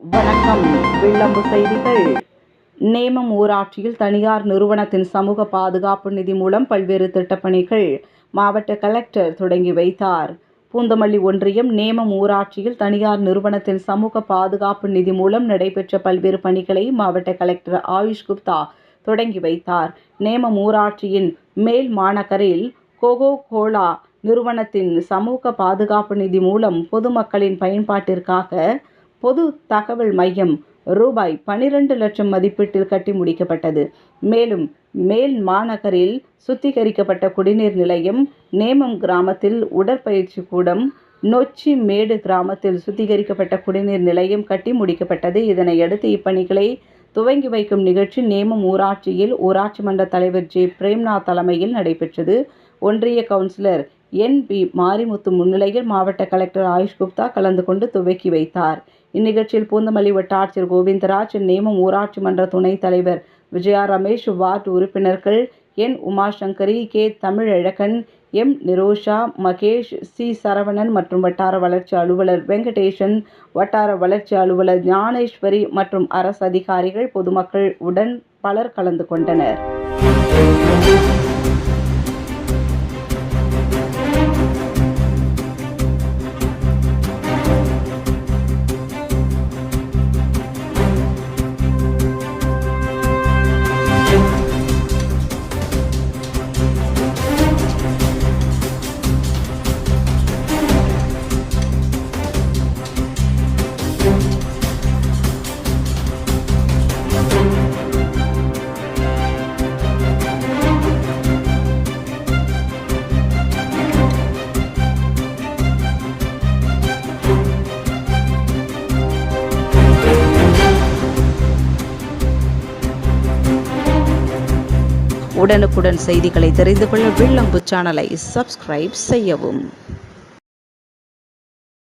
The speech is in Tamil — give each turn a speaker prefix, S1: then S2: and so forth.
S1: வணக்கம். விளம்பு செய்திகள். நேமம் ஊராட்சியில் தனியார் நிறுவனத்தின் சமூக பாதுகாப்பு நிதி மூலம் பல்வேறு திட்டப்பணிகள் மாவட்ட கலெக்டர் தொடங்கி வைத்தார். பூந்தமல்லி ஒன்றியம் நேமம் ஊராட்சியில் தனியார் நிறுவனத்தின் சமூக பாதுகாப்பு நிதி மூலம் நடைபெற்ற பல்வேறு பணிகளை மாவட்ட கலெக்டர் ஆயுஷ் குப்தா தொடங்கி வைத்தார். நேமம் ஊராட்சியின் மேல் மாநகரில் கோகோ கோலா நிறுவனத்தின் சமூக பாதுகாப்பு நிதி மூலம் பொதுமக்களின் பயன்பாட்டிற்காக பொது தகவல் மையம் ரூபாய் 12 லட்சம் மதிப்பீட்டில் கட்டி முடிக்கப்பட்டது. மேலும் மேல் மாநகரில் சுத்திகரிக்கப்பட்ட குடிநீர் நிலையம், நேமம் கிராமத்தில் உடற்பயிற்சி கூடம், நொச்சி மேடு கிராமத்தில் சுத்திகரிக்கப்பட்ட குடிநீர் நிலையம் கட்டி முடிக்கப்பட்டது. இதனையடுத்து இப்பணிகளை துவங்கி வைக்கும் நிகழ்ச்சி நேமம் ஊராட்சியில் ஊராட்சி மன்ற தலைவர் ஜே. பிரேம்நாத் தலைமையில் நடைபெற்றது. ஒன்றிய கவுன்சிலர் NB மாரிமுத்து முன்னிலையில் மாவட்ட கலெக்டர் ஆயுஷ் குப்தா கலந்து கொண்டு துவக்கி வைத்தார். இந்நிகழ்ச்சியில் பூந்தமல்லி வட்டாட்சியர் கோவிந்தராஜ், நேமம் ஊராட்சி மன்ற துணைத் தலைவர் விஜயா ரமேஷ், வார்டு உறுப்பினர்கள் N. Umashankari, K. Tamizhazhagan, M. Nirosha, Mahesh, C. Saravanan மற்றும் வட்டார வளர்ச்சி அலுவலர் வெங்கடேசன், வட்டார வளர்ச்சி அலுவலர் ஞானேஸ்வரி மற்றும் அரசு அதிகாரிகள், பொதுமக்கள் உடன் பலர் கலந்து கொண்டனர். உடனுக்குடன் செய்திகளை தெரிந்து கொள்ள விளம்பு சேனலை சப்ஸ்கிரைப் செய்யவும்.